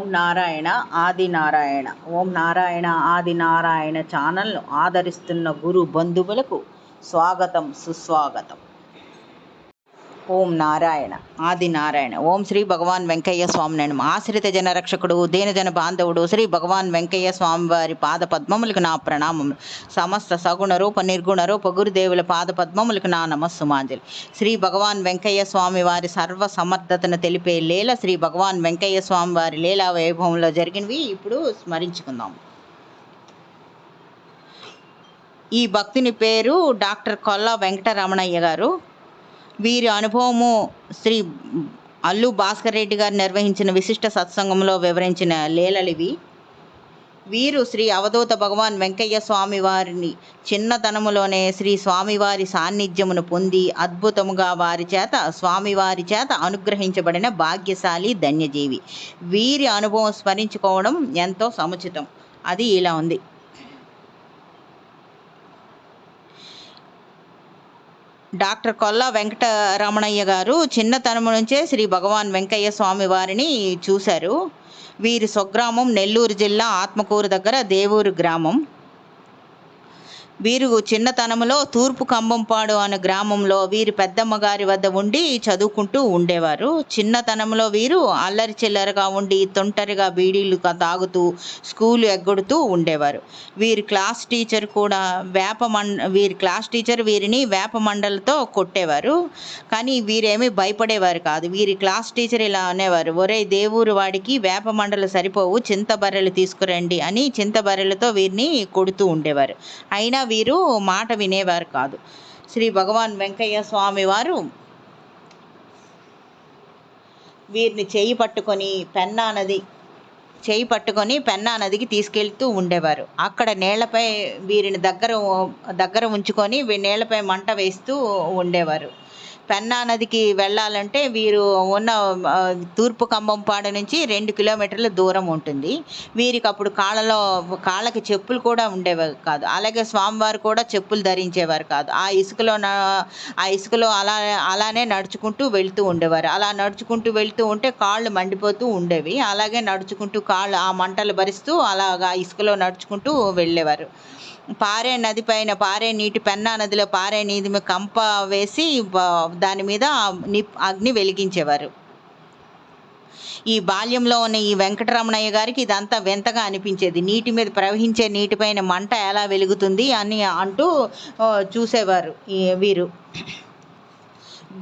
ఓం నారాయణ ఆది నారాయణ. ఓం నారాయణ ఆది నారాయణ ఛానల్ను ఆదరిస్తున్న గురు బంధువులకు స్వాగతం, సుస్వాగతం. ఓం నారాయణ ఆది నారాయణ. ఓం శ్రీ భగవాన్ వెంకయ్య స్వామి నమ. ఆశ్రిత జన రక్షకుడు, దేనజన బాంధవుడు శ్రీ భగవాన్ వెంకయ్య స్వామి వారి పాద పద్మములకు నా ప్రణామములు. సమస్త సగుణ రూప నిర్గుణ రూప గురుదేవుల పాద పద్మములకు నా నమస్సుమాంజలి. శ్రీ భగవాన్ వెంకయ్య స్వామి వారి సర్వ సమర్థతను తెలిపే లీల శ్రీ భగవాన్ వెంకయ్య స్వామి వారి లీలా వైభవంలో జరిగినవి ఇప్పుడు స్మరించుకుందాం. ఈ భక్తుని పేరు డాక్టర్ కొల్లా వెంకటరమణయ్య గారు. వీరి అనుభవము శ్రీ అల్లు భాస్కర్ రెడ్డి గారు నిర్వహించిన విశిష్ట సత్సంగంలో వివరించిన లీలలివి. వీరు శ్రీ అవధూత భగవాన్ వెంకయ్య స్వామి వారిని చిన్నతనములోనే శ్రీ స్వామివారి సాన్నిధ్యమును పొంది అద్భుతముగా స్వామివారి చేత అనుగ్రహించబడిన భాగ్యశాలి ధన్యజీవి. వీరి అనుభవం స్మరించుకోవడం ఎంతో సముచితం. అది ఇలా ఉంది. డాక్టర్ కొల్లా వెంకటరమణయ్య గారు చిన్నతనం నుంచే శ్రీ భగవాన్ వెంకయ్య స్వామి వారిని చూశారు. వీరి స్వగ్రామం నెల్లూరు జిల్లా ఆత్మకూరు దగ్గర దేవూరు గ్రామం. వీరు చిన్నతనంలో తూర్పు కంబంపాడు అనే గ్రామంలో వీరి పెద్దమ్మ గారి వద్ద ఉండి చదువుకుంటూ ఉండేవారు. చిన్నతనంలో వీరు అల్లరి చిల్లరగా ఉండి తొంటరిగా బీడీలు తాగుతూ స్కూలు ఎగ్గొడుతూ ఉండేవారు. వీరి క్లాస్ టీచర్ వీరిని వేప మండలతో కొట్టేవారు. కానీ వీరేమీ భయపడేవారు కాదు. వీరి క్లాస్ టీచర్ ఇలా అనేవారు, ఒరే దేవూరు వాడికి వేప మండలు సరిపోవు, చింతబర్రెలు తీసుకురండి అని చింతబర్రెలతో వీరిని కొడుతూ ఉండేవారు. అయినా వీరు మాట వినేవారు కాదు. శ్రీ భగవాన్ వెంకయ్య స్వామి వారు వీరిని చేయి పట్టుకొని పెన్నా నదికి తీసుకెళ్తూ ఉండేవారు. అక్కడ నీళ్లపై వీరిని దగ్గర ఉంచుకొని నీళ్లపై మంట వేస్తూ ఉండేవారు. పెన్నా నదికి వెళ్ళాలంటే వీరు ఉన్న తూర్పు కంబంపాడు నుంచి 2 కిలోమీటర్ల దూరం ఉంటుంది. వీరికి అప్పుడు కాళ్ళకి చెప్పులు కూడా ఉండేవి కాదు. అలాగే స్వామివారు కూడా చెప్పులు ధరించేవారు కాదు. ఆ ఇసుకలో అలానే నడుచుకుంటూ వెళ్తూ ఉండేవారు. అలా నడుచుకుంటూ వెళ్తూ ఉంటే కాళ్ళు మండిపోతూ ఉండేవి. అలాగే నడుచుకుంటూ ఆ మంటలు భరిస్తూ అలాగా ఇసుకలో నడుచుకుంటూ వెళ్ళేవారు. పారే నీటి పెన్నా నదిలో పారే నీటి మీద కంప వేసి దాని మీద అగ్ని వెలిగించేవారు. ఈ బాల్యంలో ఉన్న ఈ వెంకటరమణయ్య గారికి ఇదంతా వింతగా అనిపించేది. నీటి మీద ప్రవహించే నీటిపైన మంట ఎలా వెలుగుతుంది అని అంటూ చూసేవారు వీరు.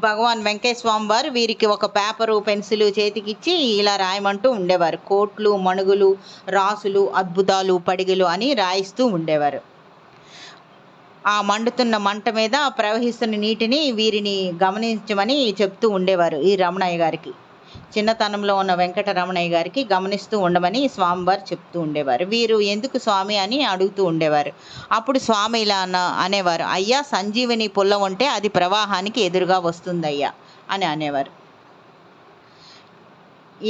భగవాన్ వెంకయ్య స్వామి వారు వీరికి ఒక పేపరు పెన్సిల్ చేతికిచ్చి ఇలా రాయమంటూ ఉండేవారు. కోట్లు, మణుగులు, రాసులు, అద్భుతాలు, పడిగలు అని రాయిస్తూ ఉండేవారు. ఆ మండుతున్న మంట మీద ప్రవహిస్తున్న నీటిని వీరిని గమనించమని చెప్తూ ఉండేవారు. ఈ రమణయ్య గారికి, చిన్నతనంలో ఉన్న వెంకటరమణయ్య గారికి గమనిస్తూ ఉండమని స్వామివారు చెప్తూ ఉండేవారు. వీరు ఎందుకు స్వామి అని అడుగుతూ ఉండేవారు. అప్పుడు స్వామి ఇలా అనేవారు, అయ్యా సంజీవని పుల్ల ఉంటే అది ప్రవాహానికి ఎదురుగా వస్తుందయ్యా అని అనేవారు.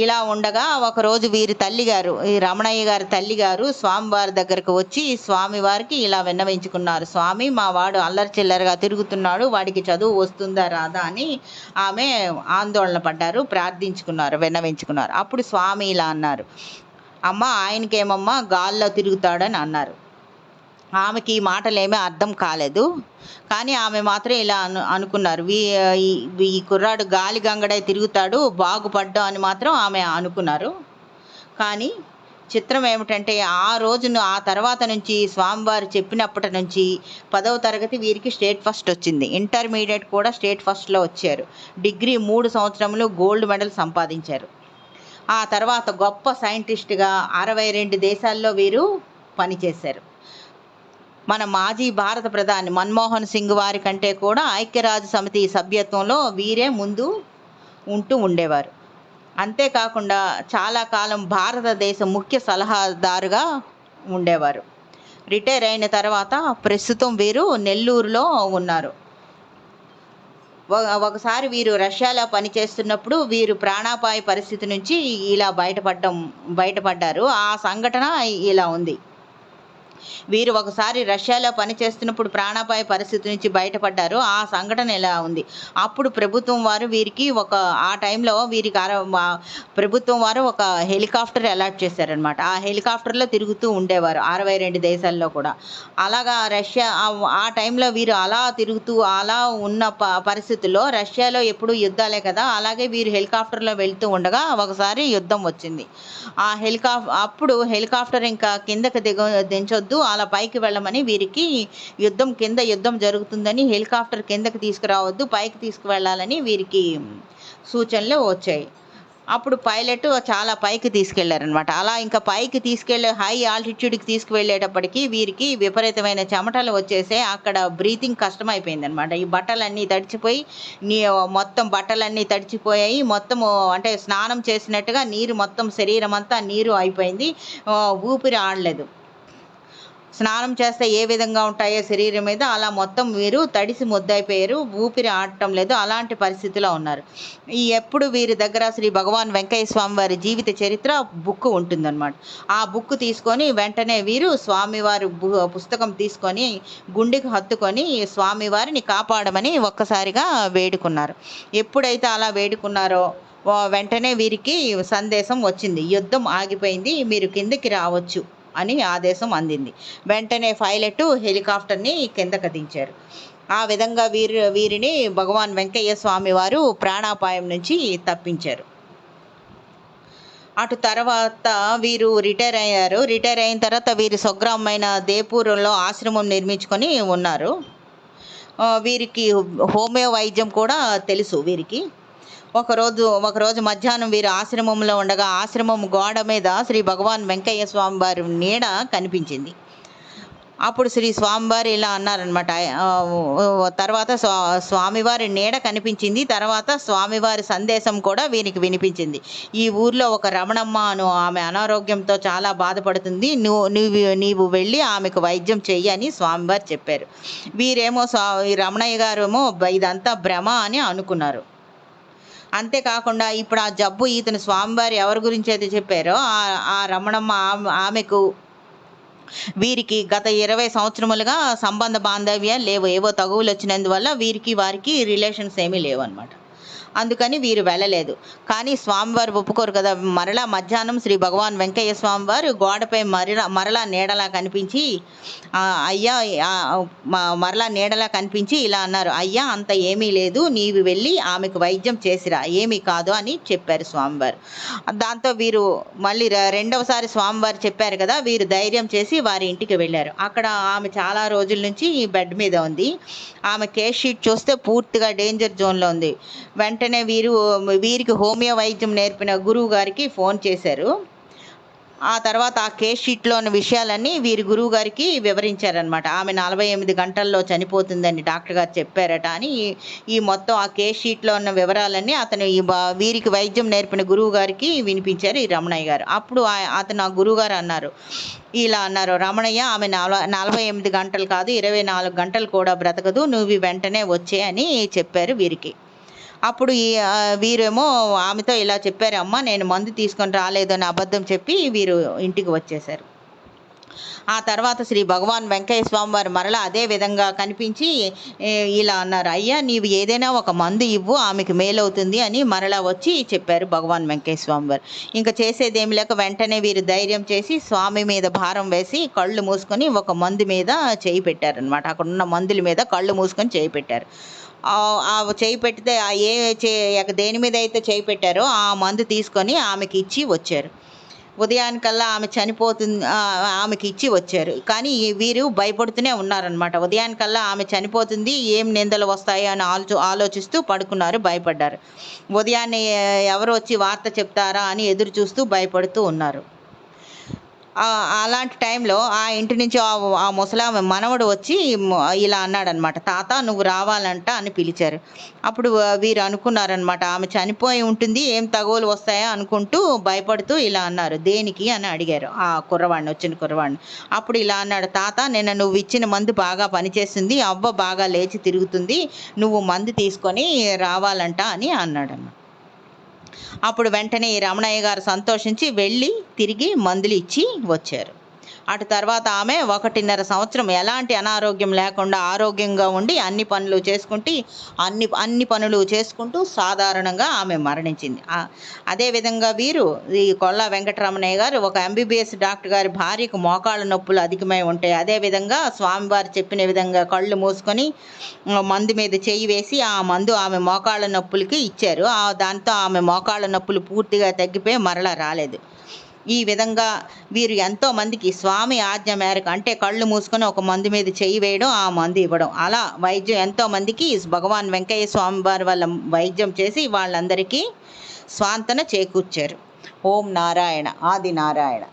ఇలా ఉండగా ఒకరోజు వీరి తల్లిగారు, ఈ రమణయ్య గారి తల్లిగారు స్వామివారి దగ్గరకు వచ్చి స్వామివారికి ఇలా విన్నవించుకున్నారు, స్వామి మా వాడు అల్లరి చిల్లరగా తిరుగుతున్నాడు, వాడికి చదువు వస్తుందా రాదా అని ఆమె ఆందోళన పడ్డారు, విన్నవించుకున్నారు. అప్పుడు స్వామి ఇలా అన్నారు, అమ్మ ఆయనకేమమ్మా గాల్లో తిరుగుతాడని అన్నారు. ఆమెకి ఈ మాటలేమీ అర్థం కాలేదు. కానీ ఆమె మాత్రం ఇలా అనుకున్నారు, ఈ కుర్రాడు గాలి గంగడై తిరుగుతాడు, బాగుపడ్డా అని మాత్రం ఆమె అనుకున్నారు. కానీ చిత్రం ఏమిటంటే ఆ తర్వాత నుంచి స్వామివారు చెప్పినప్పటి నుంచి 10వ తరగతి వీరికి స్టేట్ ఫస్ట్ వచ్చింది. ఇంటర్మీడియట్ కూడా స్టేట్ ఫస్ట్లో వచ్చారు. డిగ్రీ 3 సంవత్సరములు గోల్డ్ మెడల్ సంపాదించారు. ఆ తర్వాత గొప్ప సైంటిస్ట్గా 62 దేశాల్లో వీరు పనిచేశారు. మన మాజీ భారత ప్రధాని మన్మోహన్ సింగ్ వారి కంటే కూడా ఐక్యరాజ్య సమితి సభ్యత్వంలో వీరే ముందు ఉంటూ ఉండేవారు. అంతేకాకుండా చాలా కాలం భారతదేశ ముఖ్య సలహాదారుగా ఉండేవారు. రిటైర్ అయిన తర్వాత ప్రస్తుతం వీరు నెల్లూరులో ఉన్నారు. ఒకసారి వీరు రష్యాలో పనిచేస్తున్నప్పుడు వీరు ప్రాణాపాయ పరిస్థితి నుంచి ఇలా బయటపడ్డారు. ఆ సంఘటన ఇలా ఉంది. వీరు ఒకసారి రష్యాలో పనిచేస్తున్నప్పుడు ప్రాణాపాయ పరిస్థితి నుంచి బయటపడ్డారు. ఆ సంఘటన ఇలా ఉంది. అప్పుడు ప్రభుత్వం వారు వీరికి ఆ టైంలో వీరికి ప్రభుత్వం వారు ఒక హెలికాప్టర్ అలాట్ చేశారనమాట. ఆ హెలికాప్టర్‌లో తిరుగుతూ ఉండేవారు 62 దేశాల్లో కూడా. అలాగా ఆ టైంలో వీరు అలా తిరుగుతూ అలా ఉన్న పరిస్థితుల్లో రష్యాలో ఎప్పుడూ యుద్ధాలే కదా! అలాగే వీరు హెలికాప్టర్‌లో వెళ్తూ ఉండగా ఒకసారి యుద్ధం వచ్చింది. అప్పుడు హెలికాప్టర్ ఇంకా కిందకి దించొద్దు, అలా పైకి వెళ్ళమని వీరికి యుద్ధం జరుగుతుందని, హెలికాప్టర్ కిందకి తీసుకురావద్దు, పైకి తీసుకువెళ్ళాలని వీరికి సూచనలు వచ్చాయి. అప్పుడు పైలట్ చాలా పైకి తీసుకెళ్లారనమాట. అలా ఇంకా పైకి తీసుకెళ్ళే హై ఆల్టిట్యూడ్‌కి తీసుకువెళ్ళేటప్పటికి వీరికి విపరీతమైన చెమటలు వచ్చేసాయి. అక్కడ బ్రీతింగ్ కష్టమైపోయిందనమాట. ఈ బట్టలన్నీ తడిచిపోయి మొత్తం బట్టలన్నీ తడిచిపోయాయి. మొత్తము అంటే స్నానం చేసినట్టుగా నీరు మొత్తం శరీరమంతా నీరు అయిపోయింది. ఊపిరి ఆడలేదు. స్నానం చేస్తే ఏ విధంగా ఉంటాయో శరీరం మీద అలా మొత్తం వీరు తడిసి ముద్దయిపోయారు. ఊపిరి ఆడటం లేదు. అలాంటి పరిస్థితిలో ఉన్నారు. ఎప్పుడు వీరి దగ్గర శ్రీ భగవాన్ వెంకయ్య స్వామి వారి జీవిత చరిత్ర బుక్ ఉంటుందన్నమాట. ఆ బుక్ తీసుకొని వెంటనే వీరు స్వామివారి పుస్తకం తీసుకొని గుండెకి హత్తుకొని స్వామివారిని కాపాడమని ఒక్కసారిగా వేడుకున్నారు. ఎప్పుడైతే అలా వేడుకున్నారో వెంటనే వీరికి సందేశం వచ్చింది. యుద్ధం ఆగిపోయింది, మీరు కిందకి రావచ్చు అని ఆదేశం అందింది. వెంటనే పైలట్ హెలికాప్టర్‌ని కిందకి దించారు. ఆ విధంగా వీరిని భగవాన్ వెంకయ్య స్వామి వారు ప్రాణాపాయం నుంచి తప్పించారు. అటు తర్వాత వీరు రిటైర్ అయ్యారు. రిటైర్ అయిన తర్వాత వీరి స్వగ్రామమైన దేపూర్‌లో ఆశ్రమం నిర్మించుకొని ఉన్నారు. వీరికి హోమియో వైద్యం కూడా తెలుసు వీరికి. ఒకరోజు మధ్యాహ్నం వీరు ఆశ్రమంలో ఉండగా ఆశ్రమం గోడ మీద శ్రీ భగవాన్ వెంకయ్య స్వామి వారి నీడ కనిపించింది. అప్పుడు శ్రీ స్వామివారు ఇలా అన్నారనమాట. తర్వాత స్వామివారి నీడ కనిపించింది. తర్వాత స్వామివారి సందేశం కూడా వీరికి వినిపించింది. ఈ ఊర్లో ఒక రమణమ్మ ఆమె అనారోగ్యంతో చాలా బాధపడుతుంది. నీవు వెళ్ళి ఆమెకు వైద్యం చెయ్యి అని స్వామివారు చెప్పారు. వీరేమో ఈ రమణయ్య గారేమో ఇదంతా భ్రమ అని అనుకున్నారు. అంతేకాకుండా ఇప్పుడు ఆ జబ్బు ఇతను స్వామివారు ఎవరి గురించి అయితే చెప్పారో ఆ రమణమ్మ ఆమెకు వీరికి గత 20 సంవత్సరములుగా సంబంధ బాంధవ్యాలు లేవు. ఏవో తగువులు వచ్చినందువల్ల వారికి రిలేషన్స్ ఏమీ లేవన్నమాట. అందుకని వీరు వెళ్ళలేదు. కానీ స్వామివారు ఒప్పుకోరు కదా. మరలా మధ్యాహ్నం శ్రీ భగవాన్ వెంకయ్య స్వామివారు గోడపై మరలా నీడలా కనిపించి మరలా నీడలా కనిపించి ఇలా అన్నారు, అయ్యా అంత ఏమీ లేదు, నీవు వెళ్ళి ఆమెకు వైద్యం చేసిరా, ఏమీ కాదు అని చెప్పారు స్వామివారు. దాంతో వీరు మళ్ళీ రెండవసారి స్వామివారు చెప్పారు కదా, వీరు ధైర్యం చేసి వారి ఇంటికి వెళ్ళారు. అక్కడ ఆమె చాలా రోజుల నుంచి బెడ్ మీద ఉంది. ఆమె కేస్ షీట్ చూస్తే పూర్తిగా డేంజర్ జోన్లో ఉంది. వెంటనే వీరికి హోమియో వైద్యం నేర్పిన గురువు గారికి ఫోన్ చేశారు. ఆ తర్వాత ఆ కేస్ షీట్లో ఉన్న విషయాలన్నీ వీరి గురువు గారికి వివరించారనమాట. ఆమె 48 గంటల్లో చనిపోతుందని డాక్టర్ గారు చెప్పారట అని ఈ మొత్తం ఆ కేస్ షీట్లో ఉన్న వివరాలన్నీ అతను వీరికి వైద్యం నేర్పిన గురువు గారికి వినిపించారు ఈ రమణయ్య గారు. అప్పుడు అతను ఆ గురువు గారు అన్నారు, ఇలా అన్నారు, రమణయ్య ఆమె 48 గంటలు కాదు 24 గంటలు కూడా బ్రతకదు, నువ్వు వెంటనే వచ్చే అని చెప్పారు వీరికి. అప్పుడు వీరేమో ఆమెతో ఇలా చెప్పారు, అమ్మ నేను మందు తీసుకొని రాలేదు అని అబద్ధం చెప్పి వీరు ఇంటికి వచ్చేశారు. ఆ తర్వాత శ్రీ భగవాన్ వెంకయ్య స్వామి వారు మరలా అదే విధంగా కనిపించి ఇలా అన్నారు, అయ్యా నీవు ఏదైనా ఒక మందు ఇవ్వు, ఆమెకు మేలవుతుంది అని మరలా వచ్చి చెప్పారు భగవాన్ వెంకయ్య స్వామి వారు. ఇంకా చేసేదేమి లేక వెంటనే వీరు ధైర్యం చేసి స్వామి మీద భారం వేసి కళ్ళు మూసుకొని ఒక మందు మీద చేయి పెట్టారనమాట. అక్కడ ఉన్న మందుల మీద కళ్ళు మూసుకొని చేయి పెట్టారు. ఆ చేయి పెడితే దేని మీద అయితే చేయి పెట్టారో ఆ మందు తీసుకొని ఆమెకి ఇచ్చి వచ్చారు. ఉదయానికల్లా ఆమె చనిపోతుంది, ఆమెకి ఇచ్చి వచ్చారు. కానీ వీరు భయపడుతూనే ఉన్నారనమాట. ఉదయానికల్లా ఆమె చనిపోతుంది, ఏం నిందలు వస్తాయో అని ఆలోచిస్తూ పడుకున్నారు, భయపడ్డారు. ఉదయాన్నే ఎవరు వచ్చి వార్త చెప్తారా అని ఎదురు చూస్తూ భయపడుతూ ఉన్నారు. అలాంటి టైంలో ఆ ఇంటి నుంచి ఆ ముసలామె మనవడు వచ్చి ఇలా అన్నాడనమాట, తాత నువ్వు రావాలంట అని పిలిచారు. అప్పుడు వీరు అనుకున్నారనమాట, ఆమె చనిపోయి ఉంటుంది, ఏం తగువులు వస్తాయో అనుకుంటూ భయపడుతూ ఇలా అన్నారు, దేనికి అని అడిగారు వచ్చిన కుర్రవాడిని. అప్పుడు ఇలా అన్నాడు, తాత నిన్న నువ్వు ఇచ్చిన మందు బాగా పనిచేస్తుంది, అవ్వ బాగా లేచి తిరుగుతుంది, నువ్వు మందు తీసుకొని రావాలంట అని అన్నాడన్నమాట. అప్పుడు వెంటనే రమణయ్య గారు సంతోషించి వెళ్ళి తిరిగి మందులు ఇచ్చి వచ్చారు. అటు తర్వాత ఆమె 1.5 సంవత్సరం ఎలాంటి అనారోగ్యం లేకుండా ఆరోగ్యంగా ఉండి అన్ని పనులు చేసుకుంటూ సాధారణంగా ఆమె మరణించింది. అదేవిధంగా వీరు ఈ కొల్లా వెంకటరమణయ్య గారు ఒక ఎంబీబీఎస్ డాక్టర్ గారి భార్యకు మోకాళ్ళ నొప్పులు అధికమై ఉంటాయి. అదేవిధంగా స్వామివారు చెప్పిన విధంగా కళ్ళు మూసుకొని మందు మీద చెయ్యి వేసి ఆ మందు ఆమె మోకాళ్ళ నొప్పులకి ఇచ్చారు. దాంతో ఆమె మోకాళ్ళ నొప్పులు పూర్తిగా తగ్గిపోయి మరలా రాలేదు. ఈ విధంగా వీరు ఎంతో మందికి స్వామి ఆజ్ఞ మేరకు, అంటే కళ్ళు మూసుకొని ఒక మందు మీద చెయ్యి వేయడం, ఆ మందు ఇవ్వడం, అలా వైద్యం ఎంతో మందికి భగవాన్ వెంకయ్య స్వామి వారి వల్ల వైద్యం చేసి వాళ్ళందరికీ స్వాంతన చేకూర్చారు. ఓం నారాయణ. ఆది నారాయణ.